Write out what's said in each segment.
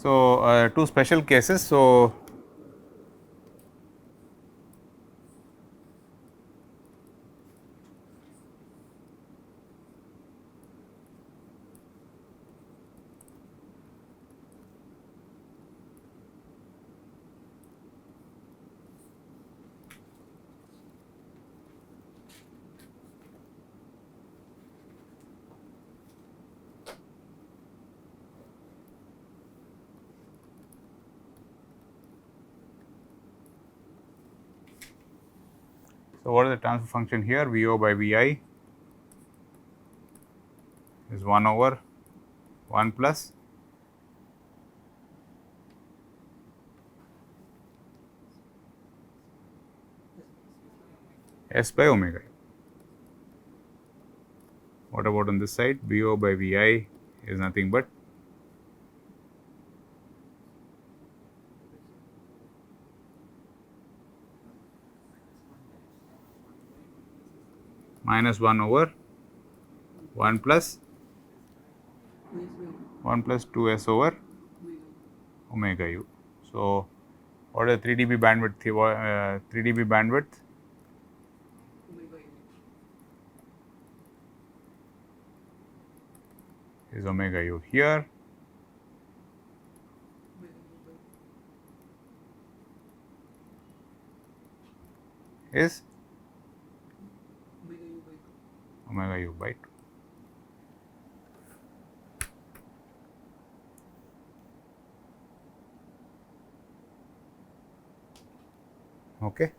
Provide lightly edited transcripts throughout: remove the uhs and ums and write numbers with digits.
So, two special cases. So, what is the transfer function here? VO by VI is 1 over 1 plus S by omega. What about on this side? VO by VI is nothing but minus 1 over 1 plus 2S over omega u. So, what is 3 dB bandwidth? 3 dB bandwidth is omega u. Here is omega u by 2. Okay.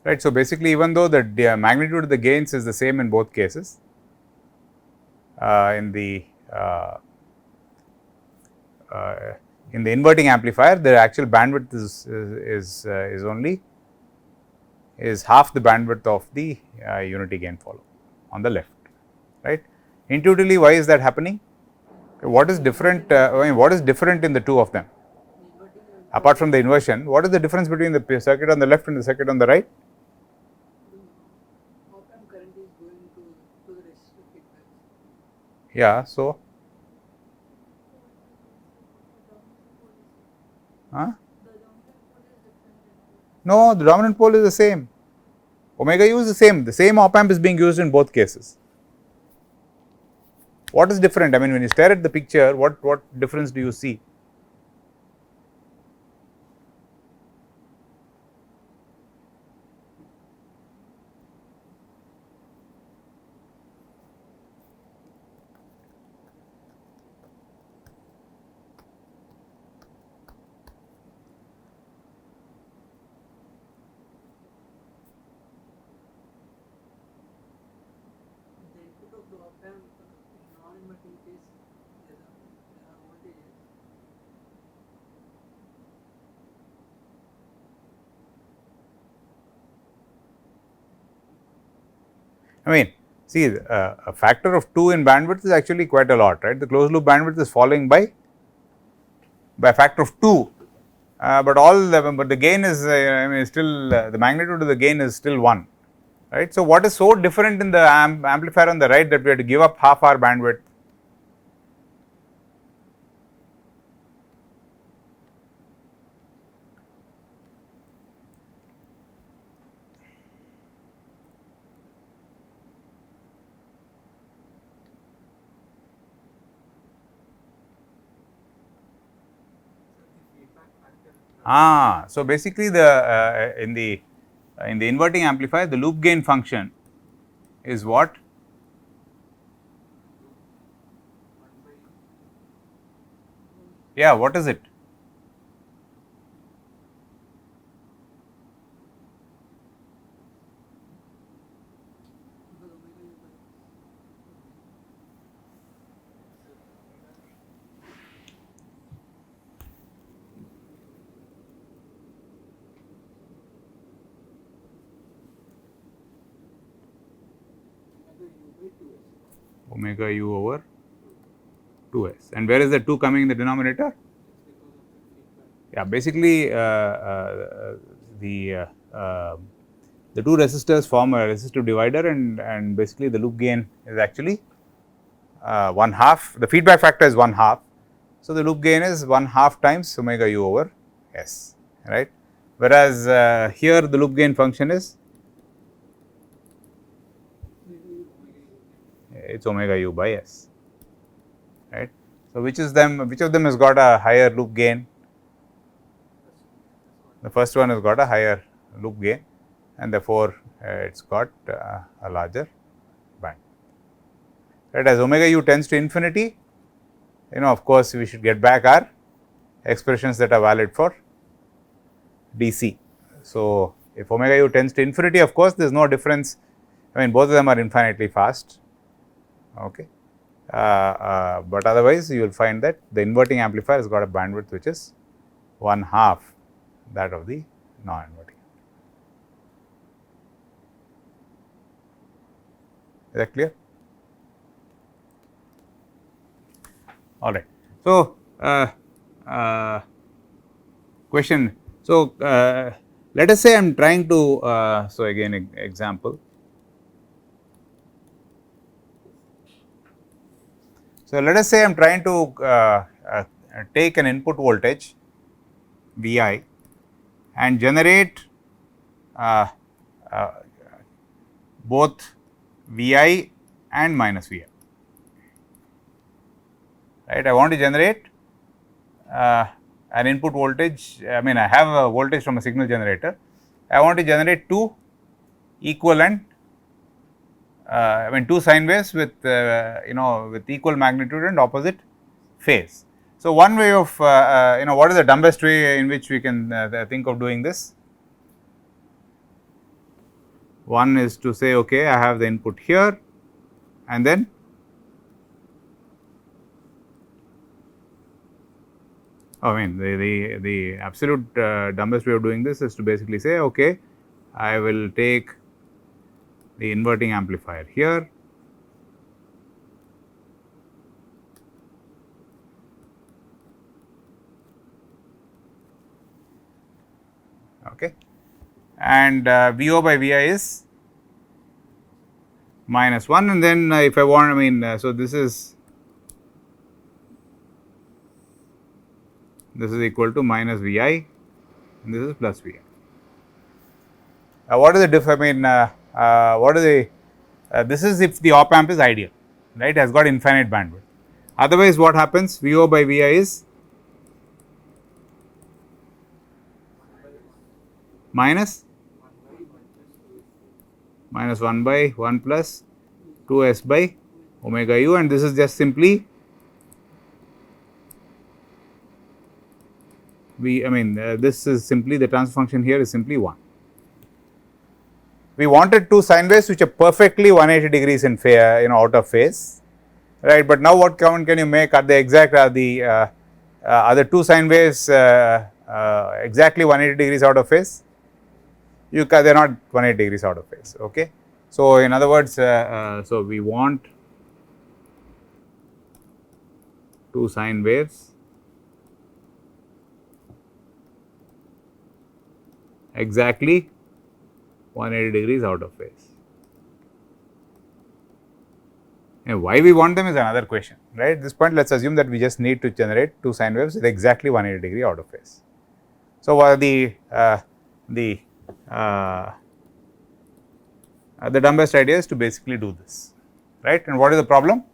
Right. So, basically even though the magnitude of the gains is the same in both cases, in the inverting amplifier, the actual bandwidth is only half the bandwidth of the unity gain follow on the left, right. Intuitively, why is that happening? What is different? I mean, what is different in the two of them? Apart from the inversion, what is the difference between the circuit on the left and the circuit on the right? Yeah. So, no, the dominant pole is the same. Omega u is the same. The same op amp is being used in both cases. What is different? I mean, when you stare at the picture, what difference do you see? I mean, see, a factor of 2 in bandwidth is actually quite a lot, right. The closed loop bandwidth is falling by a factor of 2, but the gain is I mean still the magnitude of the gain is still 1, right. So, what is so different in the amplifier on the right that we have to give up half our bandwidth? So basically the in the inverting amplifier, the loop gain function is what? Yeah, what is it? Omega u over 2s. And where is the 2 coming in the denominator? Yeah, basically the two resistors form a resistive divider, and basically the loop gain is actually 1/2. The feedback factor is 1/2. So, the loop gain is 1/2 times omega u over s, right. Whereas, here the loop gain function is it's omega u by s, right. So, which of them has got a higher loop gain? The first one has got a higher loop gain, and therefore, it's got a larger band, right. As omega u tends to infinity, of course, we should get back our expressions that are valid for DC. So, if omega u tends to infinity, of course, there is no difference. I mean, both of them are infinitely fast, okay. But otherwise, you will find that the inverting amplifier has got a bandwidth which is 1/2 that of the non-inverting. Is that clear? All right. So, question. So, let us say I am trying to, so again example. So, let us say I am trying to take an input voltage Vi and generate both Vi and minus Vi, right. I want to generate an input voltage. I mean, I have a voltage from a signal generator. I want to generate two equivalent, I mean, two sine waves with with equal magnitude and opposite phase. So, one way of what is the dumbest way in which we can think of doing this? One is to say, okay, I have the input here, and then I mean, the absolute dumbest way of doing this is to basically say, okay, I will take the inverting amplifier here, okay, and VO by Vi is -1, and then if I want, I mean, so this is equal to minus Vi, and this is plus Vi. What is the diff? I mean, what is the this is if the op amp is ideal, right, has got infinite bandwidth. Otherwise, what happens? VO by Vi is minus 1 by 1 plus 2s by omega u, and this is just simply this is simply the transfer function here is simply 1. We wanted two sine waves which are perfectly 180 degrees in out of phase, right. But now what comment can you make? Are the exact are the two sine waves exactly 180 degrees out of phase? They are not 180 degrees out of phase, okay. So, in other words, so we want two sine waves exactly 180 degrees out of phase. And why we want them is another question, right. At this point, let us assume that we just need to generate two sine waves with exactly 180 degree out of phase. So, the dumbest idea is to basically do this, right. And what is the problem?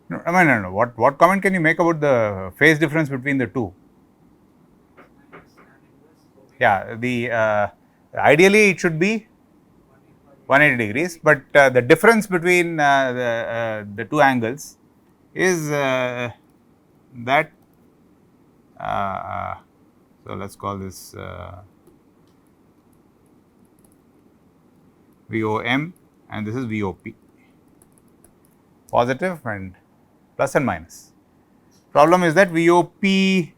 No. What comment can you make about the phase difference between the two? Yeah, ideally it should be 180 degrees, but the difference between the two angles is that so let us call this VOM, and this is VOP, positive and plus and minus. Problem is that VOP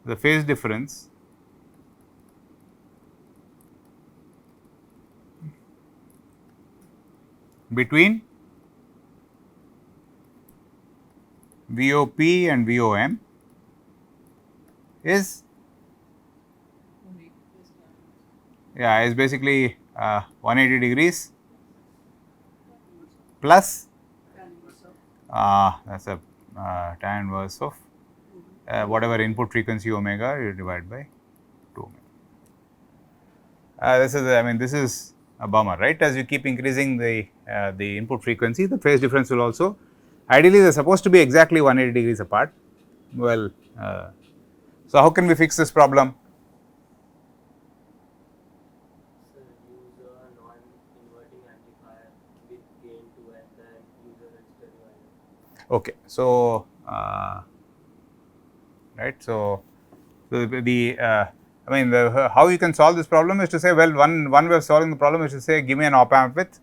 the phase difference between VOP and VOM is is basically 180 degrees plus that's a tan inverse of whatever input frequency omega you divide by 2 omega. This is, I mean, this is a bummer, right? As you keep increasing the input frequency, the phase difference will also, ideally they are supposed to be exactly 180 degrees apart. Well, so how can we fix this problem? Use a non-inverting amplifier with gain 2s and use a resistor divider. Okay, so right, so the I mean, how you can solve this problem is to say, well, one way of solving the problem is to say, give me an op amp with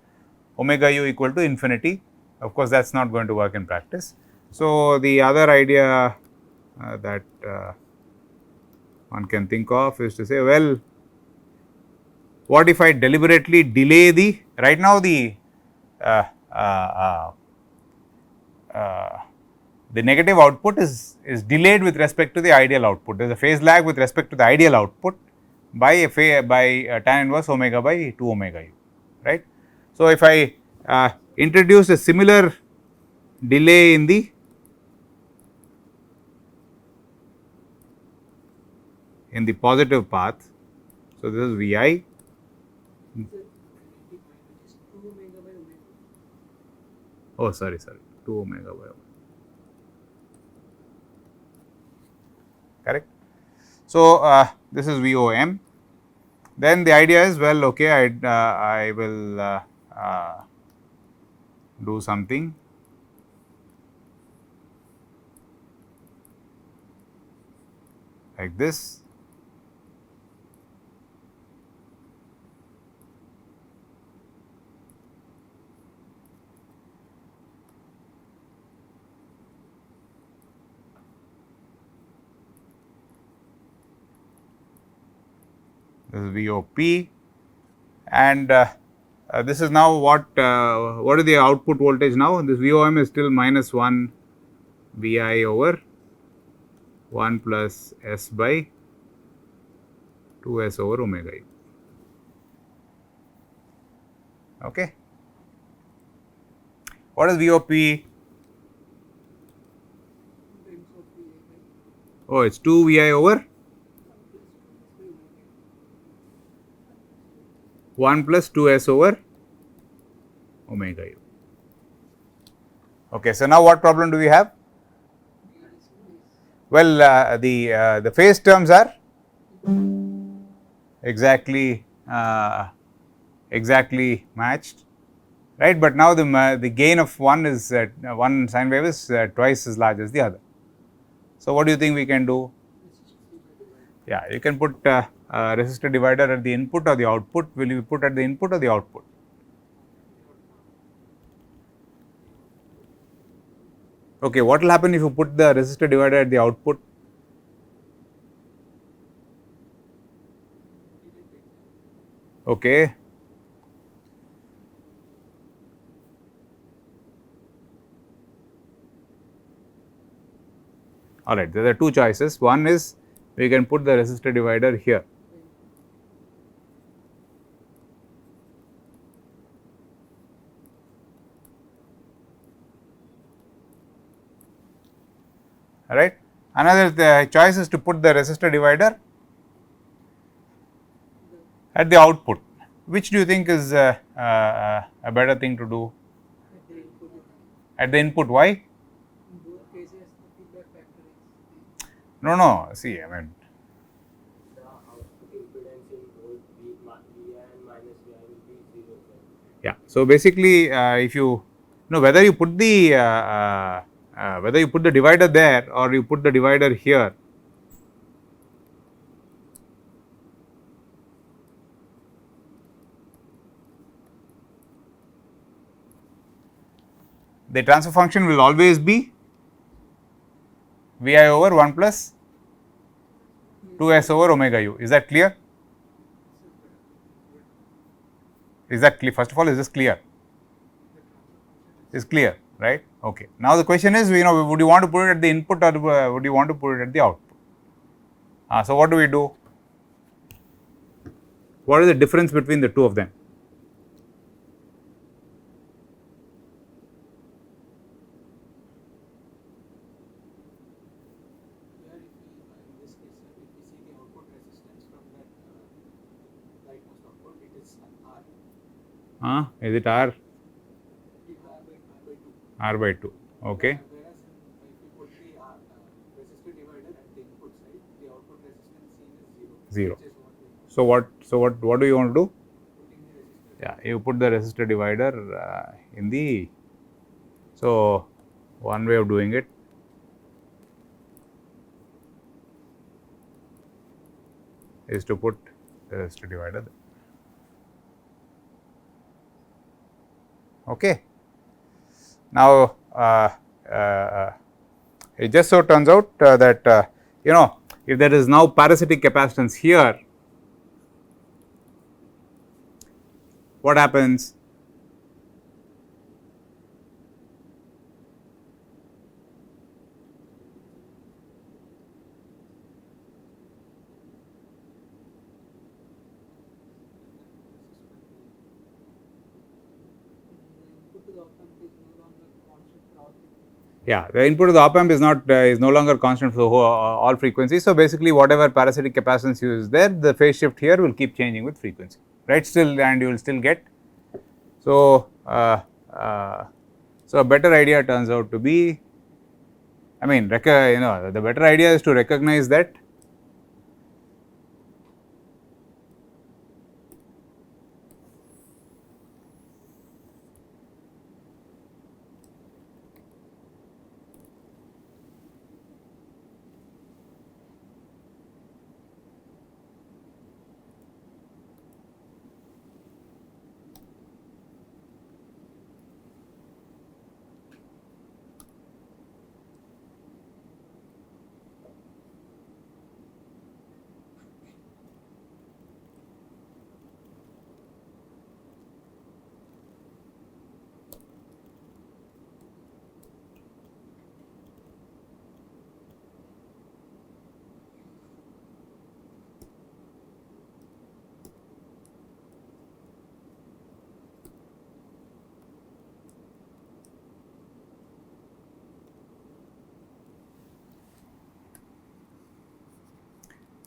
omega u equal to infinity. Of course, that is not going to work in practice. So the other idea that one can think of is to say, well, what if I deliberately delay the, right now the the negative output is delayed with respect to the ideal output. There is a phase lag with respect to the ideal output by tan inverse omega by 2 omega u, right. So, if I introduce a similar delay in the positive path, so this is Vi. Oh, sorry, 2 omega by omega. Correct. So, this is VOM. Then the idea is, well, okay, I will do something like this. This is VOP, and this is now what is the output voltage now? This VOM is still minus 1 Vi over 1 plus S by 2S over omega u. Okay. What is VOP? Oh, it's 2 Vi over 1 plus 2S over omega u. Okay, so now what problem do we have? Well, the phase terms are exactly matched, right? But now the gain of one is one sine wave is twice as large as the other. So what do you think we can do? Yeah, you can put resistor divider at the input or the output. Will you put at the input or the output? Okay, what will happen if you put the resistor divider at the output? Okay. Alright, there are two choices. One is we can put the resistor divider here. Alright. Another choice is to put the resistor divider at the output. Which do you think is a better thing to do? At the input. Why? No, see, I mean, The output impedance in both Vi and minus Vi will be 0. yeah. So basically, if you know whether you put the divider there or you put the divider here, the transfer function will always be Vi over 1 plus 2s over omega u. Is that clear? Is that clear? First of all, is this clear? Is clear, right? Okay. Now the question is, would you want to put it at the input or would you want to put it at the output? So what do we do? What is the difference between the two of them? Here, in this case, if we see the output resistance from that rightmost output, it is R. Is it R? R by 2. R by 2. Okay. Whereas if we put the resistor divider at the input side, the output resistance seen is 0. 0. Which is what we want. So what do you want to do? Putting the resistor. Yeah, you put the resistor divider in the. So one way of doing it is to put the resistor divider there. Okay. Now it just so turns out that if there is now parasitic capacitance here, what happens? Yeah, the input of the op amp is no longer constant for all frequencies. So basically, whatever parasitic capacitance is there, the phase shift here will keep changing with frequency, right? Still, and you will still get. So so a better idea turns out to be, I mean, the better idea is to recognize that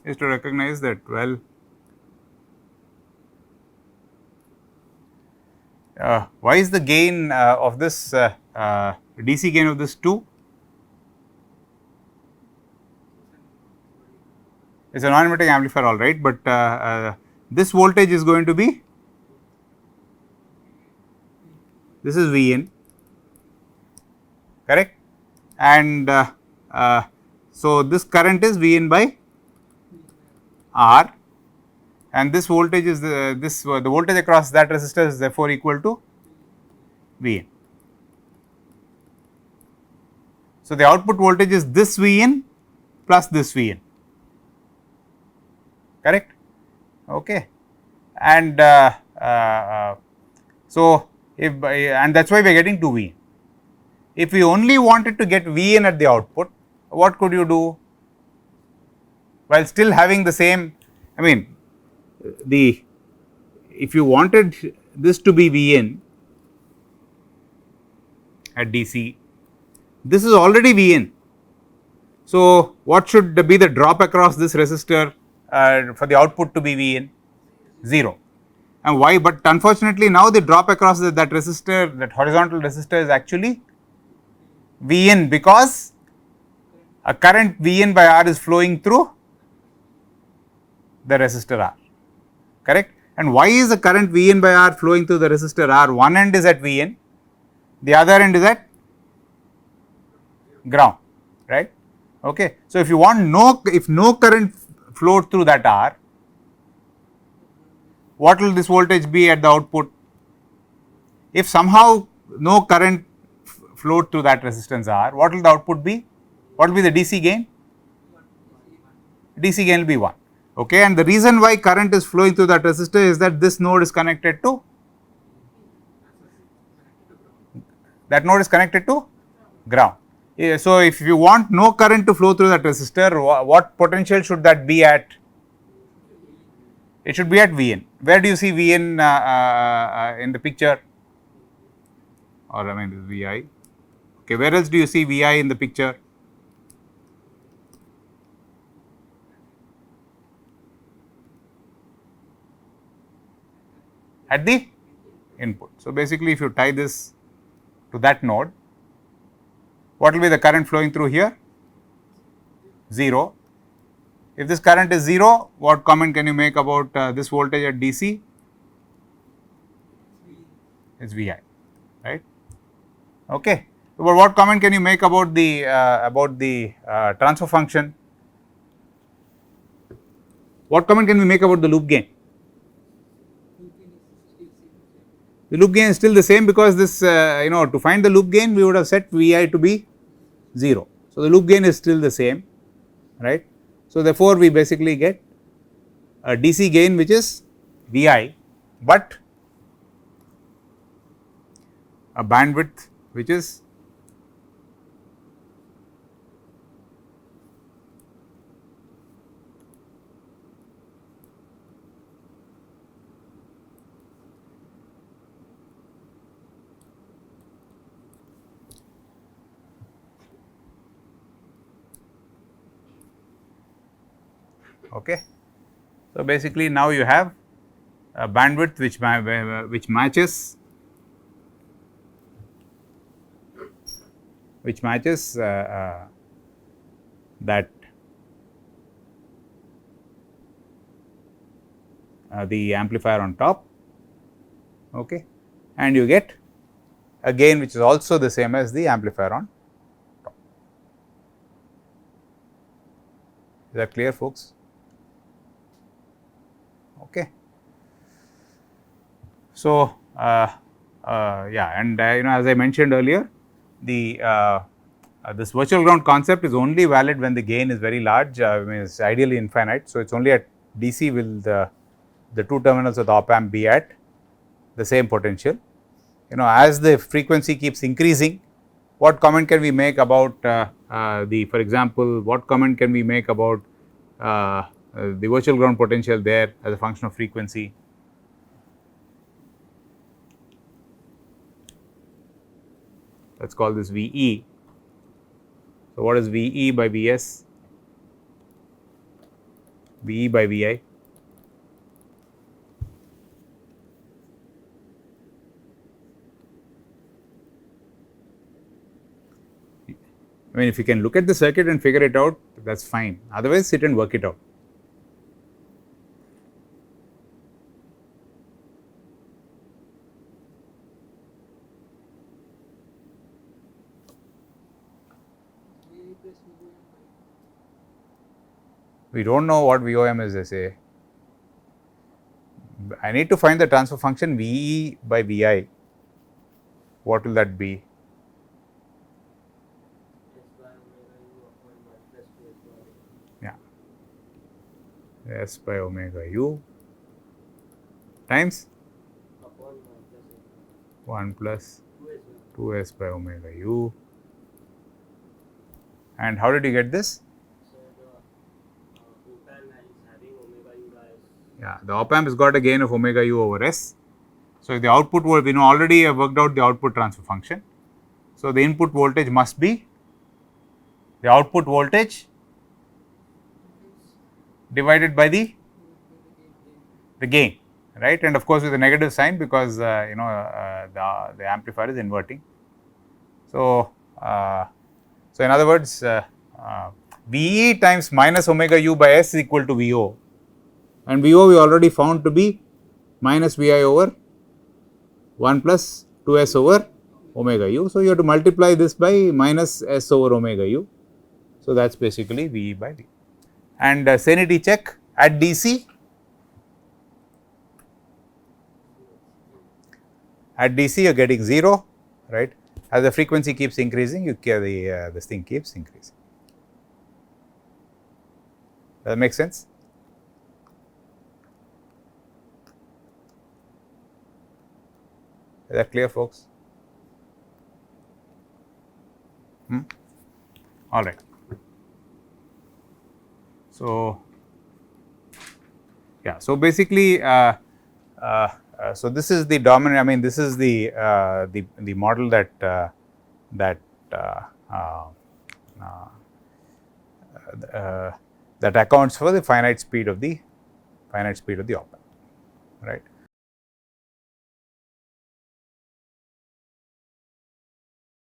is to recognize that, well, why is the gain of this DC gain of this 2? It's a non-inverting amplifier, all right, but this voltage is going to be, this is Vn, correct, and so this current is Vn by R, and this voltage is the voltage across that resistor is therefore equal to Vn. So the output voltage is this Vn plus this Vn, correct? Okay, and so and that's why we are getting 2 Vn. If we only wanted to get Vn at the output, what could you do? While still having the same, I mean, if you wanted this to be Vn at DC, this is already Vn. So what should be the drop across this resistor for the output to be Vn? 0. And why? But unfortunately, now the drop across that resistor, that horizontal resistor, is actually Vn, because a current Vn by R is flowing through the resistor R, correct? And why is the current Vn by R flowing through the resistor R? One end is at Vn, the other end is at ground, right? Okay. So if you want if no current flowed through that R, what will this voltage be at the output? If somehow no current flowed through that resistance R, what will the output be? What will be the DC gain? DC gain will be 1, okay. And the reason why current is flowing through that resistor is that this node is connected to, that node is connected to ground. Yeah, so if you want no current to flow through that resistor, what potential should that be at? It should be at Vn. Where do you see Vn in the picture? Or I mean this is Vi. Okay, where else do you see Vi in the picture? At the input. So basically, if you tie this to that node, what will be the current flowing through here? 0. If this current is 0, what comment can you make about this voltage at DC? It's Vi, right? Okay. But what comment can you make about the transfer function? What comment can we make about the loop gain? The loop gain is still the same because this to find the loop gain we would have set Vi to be 0. So, the loop gain is still the same, right. So, therefore, we basically get a DC gain which is Vi, but a bandwidth which is okay. So, basically now you have a bandwidth which matches that the amplifier on top, okay, and you get a gain which is also the same as the amplifier on top. Is that clear, folks? Okay. So, yeah, and as I mentioned earlier, the this virtual ground concept is only valid when the gain is very large, I mean it is ideally infinite. So, it is only at DC will the two terminals of the op amp be at the same potential. As the frequency keeps increasing, what comment can we make about for example, what comment can we make about the virtual ground potential there as a function of frequency? Let us call this VE. So, what is VE by Vs? VE by Vi. I mean, if you can look at the circuit and figure it out, that is fine. Otherwise, sit and work it out. We do not know what VOM is, they say. I need to find the transfer function VE by Vi. What will that be? Yeah, S by omega u times 1 plus 2s by omega u. And how did you get this? Yeah, the op amp has got a gain of omega u over s. So, if the output we already have worked out the output transfer function. So, the input voltage must be the output voltage divided by the gain, right, and of course, with a negative sign because the amplifier is inverting. So, in other words, VE times minus omega u by s is equal to VO, and VO we already found to be minus Vi over 1 plus 2s over omega u. So, you have to multiply this by minus s over omega u. So, that is basically VE by V. And sanity check at DC. At DC you are getting 0, right. As the frequency keeps increasing, this thing keeps increasing. Does that make sense? Is that clear, folks? All right. So, yeah. So basically, so this is the dominant. I mean, this is the model that that that accounts for the finite speed of the op amp, right.